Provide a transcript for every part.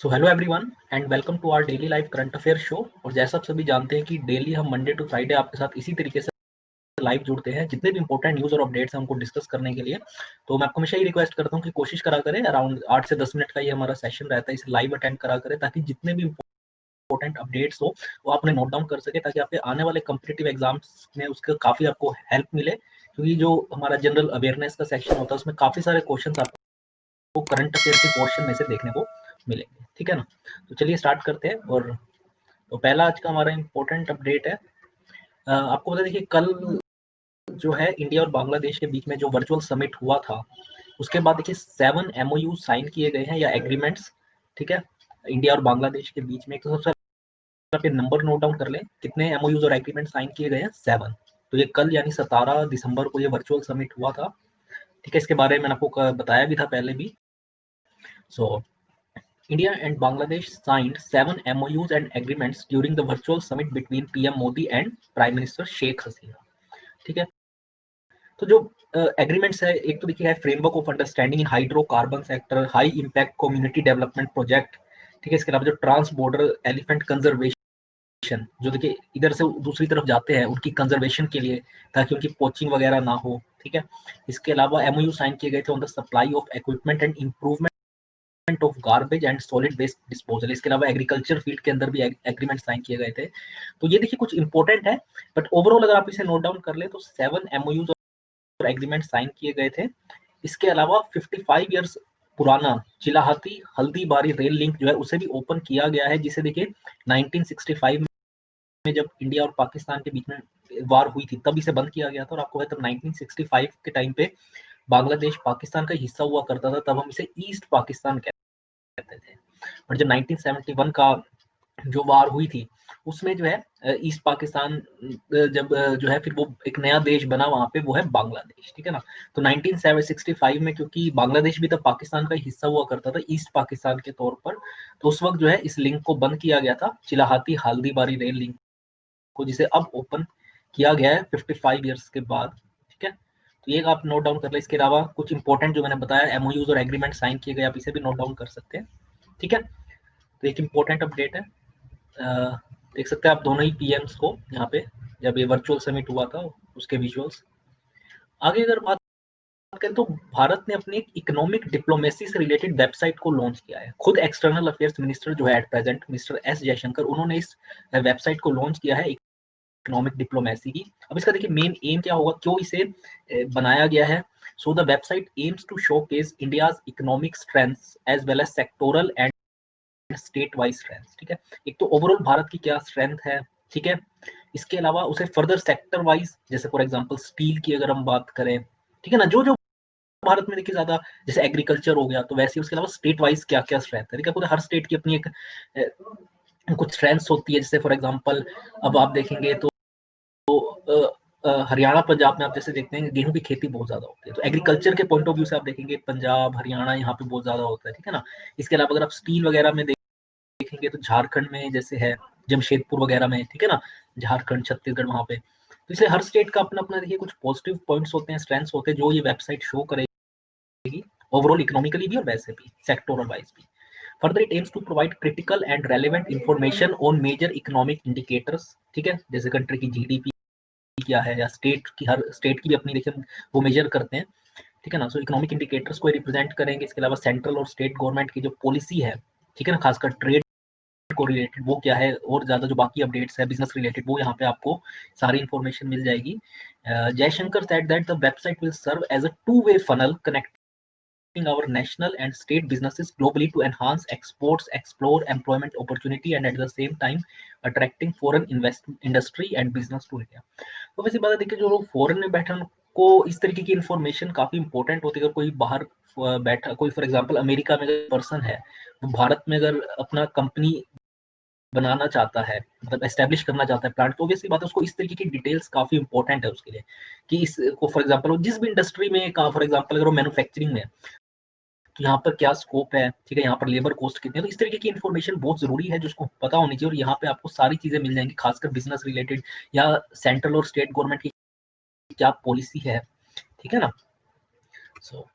So hello everyone and welcome to our daily life current affair show. और जैसा आप सभी जानते हैं कि डेली हम मंडे टू फ्राइडे आपके साथ इसी तरीके से लाइव जुड़ते हैं, जितने भी इंपॉर्टेंट न्यूज़ और अपडेट्स हैं उनको डिस्कस करने के लिए। तो मैं आपको हमेशा ही रिक्वेस्ट करता हूँ कि कोशिश करा करें, अराउंड 8 से 10 मिनट का ये हमारा सेशन रहता है, इसे लाइव अटेंड करा करें ताकि जितने भी इंपॉर्टेंट अपडेट्स हो वो आप उन्हें नोट डाउन कर सके, ताकि आपके आने वाले कॉम्पिटिटिव एग्जाम्स में उसका काफ़ी आपको हेल्प मिले। क्योंकि जो हमारा जनरल अवेयरनेस का सेक्शन होता है उसमें काफ़ी सारे क्वेश्चन आपको करंट अफेयर के पोर्शन में से देखने को मिलेंगे। ठीक है ना? तो चलिए स्टार्ट करते हैं। और तो पहला आज का हमारा इम्पोर्टेंट अपडेट है। आपको बता दें कि कल जो है इंडिया और बांग्लादेश के बीच में जो वर्चुअल समिट हुआ था, उसके बाद देखिए 7 एमओयू साइन किए गए हैं या एग्रीमेंट्स। ठीक है, इंडिया और बांग्लादेश के बीच में। तो सबसे पहले नंबर नोट डाउन कर लें, कितने एमओयूज और एग्रीमेंट साइन किए गए हैं? 7। तो ये कल यानी 17 दिसंबर को ये वर्चुअल समिट हुआ था। ठीक है, इसके बारे में मैंने आपको बताया भी था पहले भी। सो India and Bangladesh signed 7 MOUs and agreements during the virtual summit between PM Modi and Prime Minister Sheikh Hasina। ठीक है, तो जो एग्रीमेंट्स है, एक तो देखिए है framework of understanding in hydrocarbon sector, high impact community development project. ठीक है, इसके अलावा जो ट्रांस बॉर्डर एलिफेंट कंजर्वेशन, जो देखिए इधर से दूसरी तरफ जाते हैं उनकी कंजर्वेशन के लिए, ताकि उनकी पोचिंग वगैरह ना हो। ठीक है, इसके अलावा एमओयू साइन किए गए थे on the supply of equipment and improvement of garbage and solid waste disposal. इसके अलावा एग्रीकल्चर फील्ड के अंदर भी एग्रीमेंट साइन किए गए थे। तो ये देखिए कुछ इंपॉर्टेंट है, बट ओवरऑल अगर आप इसे नोट डाउन कर ले तो 7 एमओयूज और एग्रीमेंट साइन किए गए थे। इसके अलावा 55 ईयर्स पुराना चिलाहाती हल्दीबारी रेल लिंक जो है उसे भी ओपन किया गया है, जिसे देखिए 1965 में जब इंडिया और पाकिस्तान के बीच में वार हुई थी तब इसे बंद किया गया था। और आपको है तब 1965 के टाइम पे बांग्लादेश पाकिस्तान का हिस्सा हुआ करता था, तब हम इसे ईस्ट पाकिस्तान कहते थे। और जब 1971 का जो वार हुई थी उसमें जो है ईस्ट पाकिस्तान जब जो है फिर वो एक नया देश बना वहां पे, वो है बांग्लादेश। ठीक है ना? तो 1965 में क्योंकि बांग्लादेश भी तब पाकिस्तान का हिस्सा हुआ करता था ईस्ट पाकिस्तान के तौर पर, तो उस वक्त जो है इस लिंक को बंद किया गया था, चिलाहाती हल्दीबारी रेल लिंक को, जिसे अब ओपन किया गया है 55 ईयर्स के बाद। ठीक है, तो ये आप नोट डाउन कर ले। इसके अलावा कुछ इंपॉर्टेंट जो मैंने बताया एमओयूज और एग्रीमेंट साइन किए गए, आप इसे भी नोट डाउन कर सकते हैं। ठीक है, तो एक इम्पोर्टेंट अपडेट है। देख सकते हैं आप दोनों ही पीएम्स को यहाँ पे, जब ये वर्चुअल समिट हुआ था उसके विजुअल्स। आगे अगर बात करें तो भारत ने अपनी एक इकोनॉमिक डिप्लोमेसी से रिलेटेड वेबसाइट को लॉन्च किया है। खुद एक्सटर्नल अफेयर्स मिनिस्टर जो है at present mister S Jaishankar, उन्होंने इस वेबसाइट को लॉन्च किया है इकोनॉमिक डिप्लोमेसी की। अब इसका देखिए मेन एम क्या होगा, क्यों इसे बनाया गया है। So the website aims to showcase India's economic strengths as well as sectoral and state wise strength. ठीक है, एक तो ओवरऑल भारत की क्या स्ट्रेंथ है। ठीक है, इसके अलावा उसे फर्दर सेक्टर वाइज, जैसे फॉर एग्जांपल स्टील की अगर हम बात करें, ठीक है ना, जो जो भारत में देखिए ज्यादा, जैसे एग्रीकल्चर हो गया, तो वैसे उसके अलावा स्टेट वाइज क्या क्या स्ट्रेंथ है। ठीक है, पूरे हर स्टेट की अपनी एक कुछ स्ट्रेंथ्स होती है। जैसे फॉर एग्जांपल अब आप देखेंगे तो हरियाणा पंजाब में आप जैसे देखते हैं गेहूं की खेती बहुत ज्यादा होती है, तो एग्रीकल्चर के पॉइंट ऑफ व्यू से आप देखेंगे पंजाब हरियाणा यहाँ पे बहुत ज्यादा होता है। ठीक है ना? इसके अलावा अगर आप स्टील वगैरह में देखेंगे तो झारखंड में जैसे है जमशेदपुर वगैरह में। ठीक है ना? झारखंड छत्तीसगढ़ वहां पे। तो इसलिए हर स्टेट का अपना अपना देखिए कुछ पॉजिटिव पॉइंट्स होते हैं, स्ट्रेंथ्स होते हैं, जो ये वेबसाइट शो करेगी ओवरऑल इकोनॉमिकली भी और वैसे भी सेक्टोरल वाइज भी। Further it aims to provide critical and relevant information on major economic indicators. ठीक है, जैसे कंट्री की जीडीपी क्या है, या स्टेट की, हर स्टेट की भी अपनी देखिए वो मेजर करते हैं। ठीक है ना? सो इकोनॉमिक इंडिकेटर्स को रिप्रेजेंट करेंगे। इसके अलावा सेंट्रल और स्टेट गवर्नमेंट की जो पॉलिसी है, ठीक है ना, खासकर ट्रेड को रिलेटेड वो क्या है, और ज्यादा जो बाकी अपडेट्स है बिजनेस रिलेटेड, वो यहाँ पे आपको सारी इंफॉर्मेशन मिल जाएगी। Jaishankar said that the website will serve as a two way funnel connecting our national and state businesses globally to enhance exports, explore employment opportunity, and at the same time attracting foreign industry and business to India। तो वैसी बात है, देखिए जो लोग foreign में बैठे उनको इस तरीके की इन्फॉर्मेशन काफी इंपॉर्टेंट होती है। अगर कोई बाहर बैठा, कोई फॉर एग्जांपल अमेरिका में पर्सन है, वो भारत में अगर अपना कंपनी बनाना चाहता है, मतलब एस्टेब्लिश करना चाहता है प्लांट, तो ऑब्वियसली बात है उसको इस तरीके की डिटेल्स काफी इंपॉर्टेंट है उसके लिए, कि इसको फॉर एग्जांपल जिस भी इंडस्ट्री में का, फॉर एग्जांपल अगर वो मैन्युफैक्चरिंग में, तो यहाँ पर क्या स्कोप है, ठीक है, यहाँ पर लेबर कॉस्ट कितनी है। तो इस तरीके की इन्फॉर्मेशन बहुत जरूरी है, जिसको पता होनी चाहिए। और यहाँ पे आपको सारी चीजें मिल जाएंगी, खासकर बिजनेस रिलेटेड, या सेंट्रल और स्टेट गवर्नमेंट की क्या पॉलिसी है। ठीक है ना? सो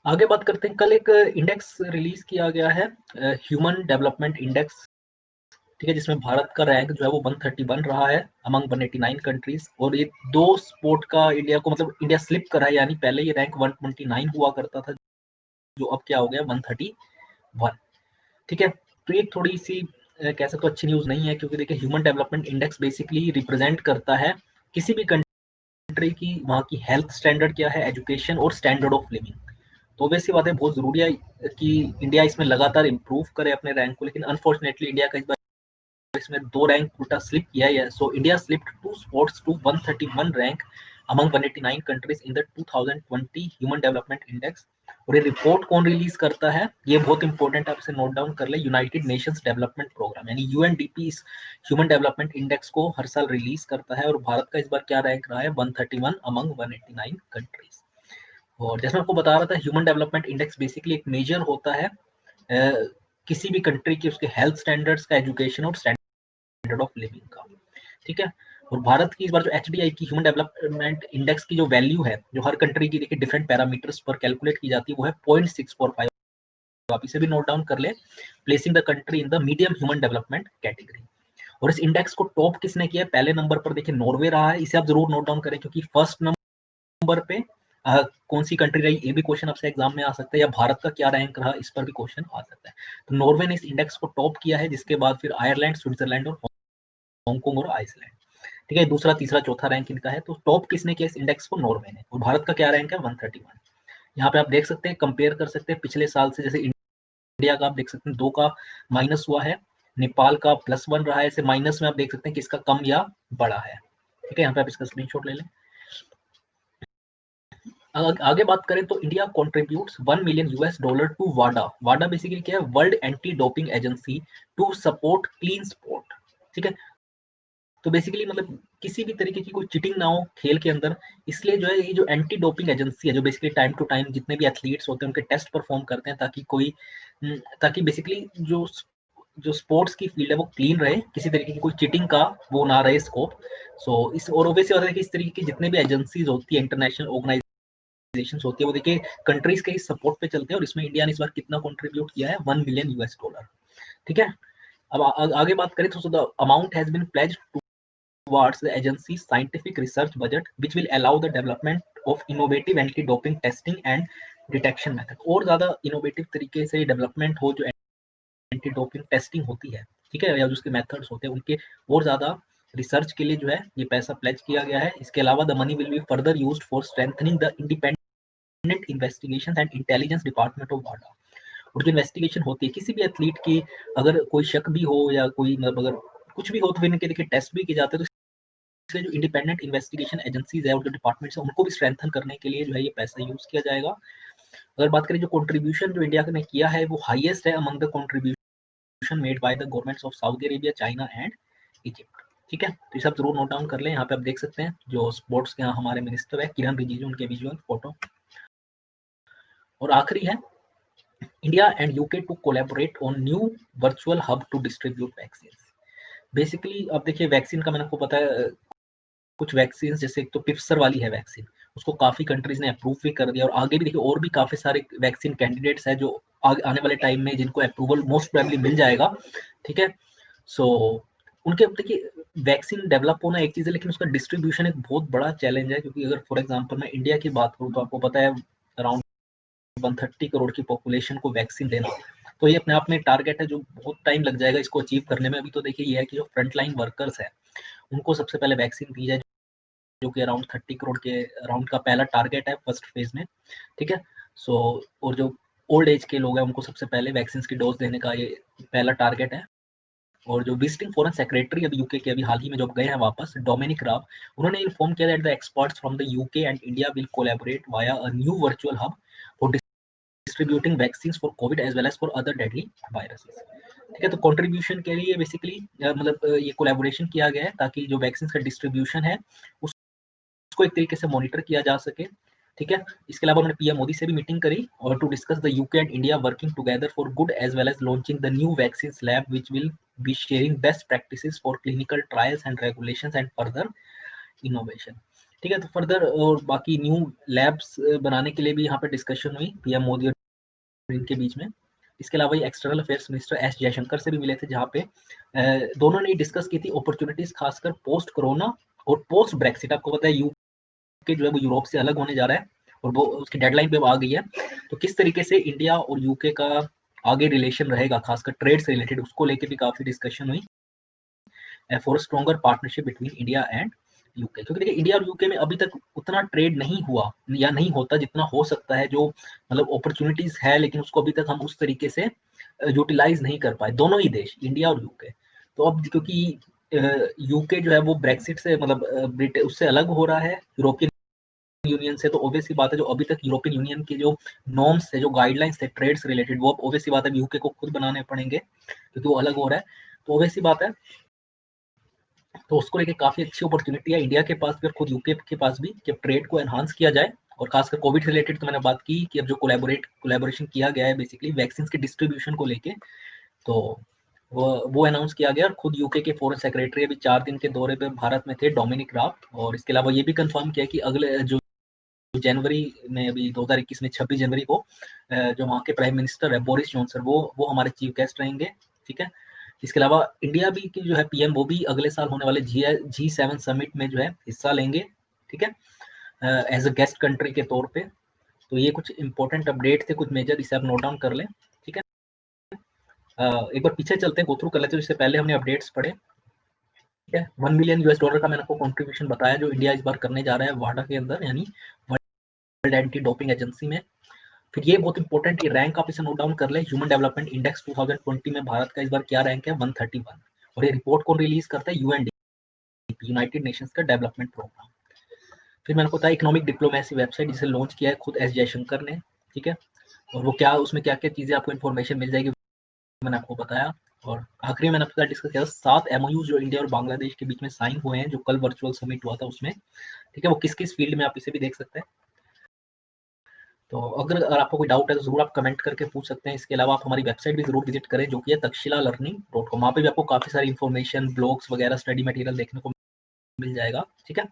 आगे बात करते हैं, कल एक इंडेक्स रिलीज किया गया है, ह्यूमन डेवलपमेंट इंडेक्स, ठीक है, जिसमें भारत का रैंक जो है वो 131 रहा है अमंग 189 कंट्रीज। और ये 2 स्पोर्ट का इंडिया को, मतलब इंडिया स्लिप करा है, यानी पहले ये रैंक 129 हुआ करता था, जो अब क्या हो गया 131, ठीक है। तो ये थोड़ी सी कह सकते हो अच्छी न्यूज नहीं है, क्योंकि देखिए human development index basically represent करता है किसी भी कंट्री की, वहाँ की हेल्थ स्टैंडर्ड क्या है, एजुकेशन और स्टैंडर्ड ऑफ लिविंग। तो वैसी बात है, बहुत जरूरी है कि इंडिया इसमें लगातार इंप्रूव करे अपने रैंक को, लेकिन अनफॉर्चुनेटली इंडिया का इस बार इसमें 2 रैंक उल्टा स्लिप किया है। So India slipped 2 spots to 131 rank among 189 countries in the 2020 human development index. और ये रिपोर्ट कौन रिलीज करता है, ये बहुत इंपॉर्टेंट, आप इसे नोट डाउन कर ले, यूनाइटेड नेशंस डेवलपमेंट प्रोग्राम यानी यूएनडीपी इस ह्यूमन डेवलपमेंट इंडेक्स को हर साल रिलीज करता है। और भारत का इस बार क्या रैंक रहा है, 131 अमंग 189 कंट्रीज। और जैसे मैं आपको बता रहा था, ह्यूमन डेवलपमेंट इंडेक्स बेसिकली एक मेजर होता है किसी भी कंट्री की, उसके हेल्थ स्टैंडर्ड्स का, एजुकेशन और स्टैंडर्ड ऑफ लिविंग का, ठीक है। और भारत की इस बार जो एचडीआई की ह्यूमन डेवलपमेंट इंडेक्स की जो वैल्यू है, जो हर कंट्री की देखिए डिफरेंट पैरामीटर्स पर कैलकुलेट की जाती है, वो है 0.645। आप इसे भी नोट डाउन कर ले, placing the country in the medium human development category. और इस इंडेक्स को टॉप किसने किया है, पहले नंबर पर देखिए नॉर्वे रहा है, इसे आप जरूर नोट डाउन करें, क्योंकि फर्स्ट नंबर पे कौन सी कंट्री रही, ये भी क्वेश्चन आपसे एग्जाम में आ सकता है, या भारत का क्या रैंक रहा, इस पर भी क्वेश्चन आ सकता है। तो नॉर्वे ने इस इंडेक्स को टॉप किया है, जिसके बाद फिर आयरलैंड, स्विट्जरलैंड और हांगकांग और आइसलैंड, ठीक है, दूसरा तीसरा चौथा रैंक इनका है। तो टॉप किसने किया इस इंडेक्स को, नॉर्वे ने। और भारत का क्या रैंक है, 131। यहाँ पे आप देख सकते हैं, कंपेयर कर सकते हैं पिछले साल से, जैसे इंडिया का आप देख सकते हैं 2 का माइनस हुआ है, नेपाल का +1 रहा है, ऐसे माइनस में आप देख सकते हैं किसका कम या बड़ा है, ठीक है। यहाँ पे आप इसका स्क्रीनशॉट ले लें। आगे बात करें तो इंडिया कॉन्ट्रीब्यूट्स $1 मिलियन टू वाडा। वाडा बेसिकली क्या है, world anti doping agency, to support clean sport, ठीक है। तो बेसिकली मतलब किसी भी तरीके की कोई चीटिंग ना हो खेल के अंदर, इसलिए जो है ये जो एंटी डोपिंग एजेंसी है, जो बेसिकली टाइम टू टाइम जितने भी एथलीट्स होते हैं उनके टेस्ट परफॉर्म करते हैं, ताकि कोई ताकि बेसिकली जो जो स्पोर्ट्स की फील्ड है वो क्लीन रहे, किसी तरीके की कोई चीटिंग का वो ना रहे स्कोप। सो इस और ओवैसे होता है कि इस तरीके की जितने भी एजेंसीज होती है, इंटरनेशनल ऑर्गेनाइजेशन होती है, वो देखिए कंट्रीज के ही सपोर्ट पे चलते हैं। और इसमें इंडिया ने इस बार कितना कंट्रीब्यूट किया है, $1 मिलियन, ठीक है। अब आगे बात करें तो the amount has been pledged towards the agency's scientific research budget, which will allow the development of innovative anti-doping testing and detection method। और ज़्यादा इनोवेटिव तरीके से डेवलपमेंट हो, जो एंटी डोपिंग टेस्टिंग होती है, ठीक है, या जो उसके मेथड्स होते हैं उनके और ज़्यादा रिसर्च के लिए जो है ये पैसा प्लेज किया गया है। इसके अलावा the money will be further used for strengthening the independent investigation and intelligence department of वाडा। और जो इन्वेस्टिगेशन होती है किसी भी एथलीट की, अगर कोई शक भी हो या कोई मतलब अगर कुछ भी हो, तो फिर इनके देखिए टेस्ट भी किए जाते हैं। तो इसलिए जो इंडिपेंडेंट इन्वेस्टिगेशन एजेंसीज है और जो डिपार्टमेंट्स है, उनको भी स्ट्रेंथन करने के लिए जो है ये पैसा यूज किया जाएगा। अगर बात करें जो कंट्रीब्यूशन जो इंडिया ने किया है, वो हाईएस्ट है among the contribution made by the governments of Saudi Arabia, China and Egypt, ठीक है। तो ये सब जरूर नोट डाउन कर लें। यहाँ पे आप देख सकते हैं जो स्पोर्ट्स के यहाँ हमारे मिनिस्टर है किरण रिजिजू, उनके विजुअल फोटो। और आखिरी है, India and UK to collaborate on new virtual hub to distribute vaccine. Basically अब देखिए वैक्सीन का मैंने आपको पता है, कुछ वैक्सीन जैसे एक तो पिफसर वाली है वैक्सीन, उसको काफी कंट्रीज ने अप्रूव भी कर दिया। और आगे भी देखिए और भी काफी सारे वैक्सीन कैंडिडेट्स है जो आने वाले टाइम में जिनको अप्रूवल मोस्ट प्रोबेबली मिल जाएगा, ठीक है। सो उनके देखिए वैक्सीन डेवलप होना एक चीज है, लेकिन उसका डिस्ट्रीब्यूशन एक बहुत बड़ा चैलेंज है। क्योंकि अगर फॉर एग्जांपल मैं इंडिया की बात करूँ, तो आपको पता है अराउंड 130 करोड़ की पॉपुलेशन को वैक्सीन देना, तो ये अपने आप में टारगेट है जो बहुत टाइम लग जाएगा इसको अचीव करने में। अभी तो देखिए ये है कि जो फ्रंट लाइन वर्कर्स है उनको सबसे पहले वैक्सीन दी जाए, जो कि अराउंड 30 करोड़ के अराउंड का पहला टारगेट है फर्स्ट फेज में, ठीक है। सो और जो ओल्ड एज के लोग हैं उनको सबसे पहले वैक्सीन की डोज देने का ये पहला टारगेट है। और जो विजिटिंग फॉरेन सेक्रेटरी अभी यूके के अभी हाल ही में जब गए हैं वापस, डोमिनिक राब, उन्होंने इन्फॉर्म किया that the experts from the UK and India will collaborate via a new virtual hub for distributing vaccine for COVID as well as for other deadly viruses, ठीक है। तो कंट्रीब्यूशन के लिए बेसिकली मतलब ये कोलैबोरेशन किया गया है ताकि जो वैक्सीन का डिस्ट्रीब्यूशन है उसको एक तरीके से मॉनिटर किया जा सके, ठीक है। इसके अलावा उन्होंने पीएम मोदी से भी मीटिंग करी और to discuss the UK and India working together for good as well as launching the new vaccine lab which will be sharing best practices for clinical trials and regulations and further innovation. ठीक है। तो further और बाकी new labs बनाने के लिए भी यहाँ पे डिस्कशन हुई पीएम मोदी और इनके बीच में। इसके अलावा ये external affairs minister S Jaishankar से भी मिले थे, जहाँ पे दोनों ने डिस्कस की थी अपॉर्चुनिटीज, खासकर पोस्ट कोरोना और पोस्ट ब्रेक्सिट। आपको पता है यूके जो है वो यूरोप से अलग होने जा रहा है और वो उसकी डेडलाइन पे आ गई है। तो किस तरीके से इंडिया और यूके का आगे रिलेशन रहेगा, खासकर ट्रेड से रिलेटेड, उसको लेके भी काफी डिस्कशन हुई for stronger partnership between India and UK. क्योंकि देखिए इंडिया और यूके में अभी तक उतना ट्रेड नहीं हुआ या नहीं होता जितना हो सकता है, जो मतलब अपॉर्चुनिटीज है, लेकिन उसको अभी तक हम उस तरीके से यूटिलाइज नहीं कर पाए, दोनों ही देश, इंडिया और यूके। तो अब क्योंकि यूके जो है वो ब्रेक्सिट से मतलब ब्रिटेन उससे अलग हो रहा है यूरोपियन यूनियन से, तो ऑब्वियस सी बात है जो अभी तक यूरोपियन यूनियन के जो नॉर्म्स थे, जो गाइडलाइंस थे ट्रेड से रिलेटेड, वो अब ऑब्वियस सी बात है यूके को खुद बनाने पड़ेंगे क्योंकि वो अलग हो रहा है। तो ऑब्वियस सी बात है, तो उसको लेके काफी अच्छी अपॉर्चुनिटी है इंडिया के पास भी और खुद यूके के पास भी कि अब ट्रेड को एनहांस किया जाए। और खासकर कोविड रिलेटेड तो मैंने बात की कि अब जो कोलैबोरेशन किया गया है बेसिकली वैक्सीन के डिस्ट्रीब्यूशन को लेके, तो वो अनाउंस किया गया। और खुद यूके के फॉरेन सेक्रेटरी अभी 4 दिन के दौरे पे भारत में थे, डोमिनिक राब। और इसके अलावा ये भी कंफर्म किया कि अगले जो जनवरी में, अभी 2021 में 26 जनवरी को जो वहाँ के प्राइम मिनिस्टर है बोरिस जॉनसन, वो हमारे चीफ गेस्ट रहेंगे। ठीक है। इसके अलावा इंडिया भी की जो है पीएम, वो भी अगले साल होने वाले G7 समिट में जो है हिस्सा लेंगे। ठीक है, एज अ गेस्ट कंट्री के तौर पे। तो ये कुछ इंपॉर्टेंट अपडेट थे, कुछ मेजर, इसे आप नोट डाउन कर लें। ठीक है। एक बार पीछे चलते हैं, गो थ्रू कर लेते हैं। इससे पहले हमने अपडेट्स पढ़े। ठीक है, $1 मिलियन का मैंने आपको कंट्रीब्यूशन बताया जो इंडिया इस बार करने जा रहा है वाडा के अंदर, यानी वर्ल्ड एंटी डोपिंग एजेंसी में। फिर ये बहुत इंपॉर्टेंट रैंक, आप इसे नोट डाउन कर ले, ह्यूमन डेवलपमेंट इंडेक्स 2020 में भारत का इस बार क्या रैंक है, 131। और ये रिपोर्ट कौन रिलीज करता है, यूएनडीपी, यूनाइटेड नेशंस का डेवलपमेंट प्रोग्राम। फिर मैंने बताया इकोनॉमिक डिप्लोमेसी वेबसाइट, जिसे लॉन्च किया है खुद एस जयशंकर ने। ठीक है, और वो क्या, उसमें क्या क्या चीजें आपको इन्फॉर्मेशन मिल जाएगी, मैंने आपको बताया। और आखिरी में मैंने आपके साथ डिस्कस किया 7 एमओयूज जो इंडिया और बांग्लादेश के बीच में साइन हुए हैं, जो कल वर्चुअल समिट हुआ था उसमें। ठीक है, वो किस किस फील्ड में, आप इसे भी देख सकते हैं। तो अगर आपको कोई डाउट है तो जरूर आप कमेंट करके पूछ सकते हैं। इसके अलावा आप हमारी वेबसाइट भी जरूर विजिट करें, जो कि है takshilalearning.com। वहाँ पे भी आपको काफी सारी इन्फॉर्मेशन, ब्लॉग्स वगैरह, स्टडी मटेरियल देखने को मिल जाएगा। ठीक है,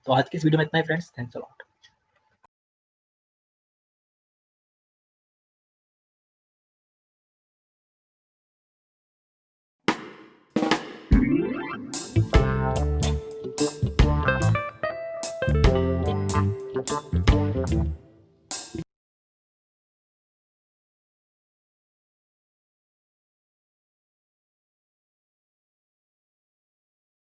तो आज की इस वीडियो में इतना ही फ्रेंड्स, थैंक्स अ लॉट।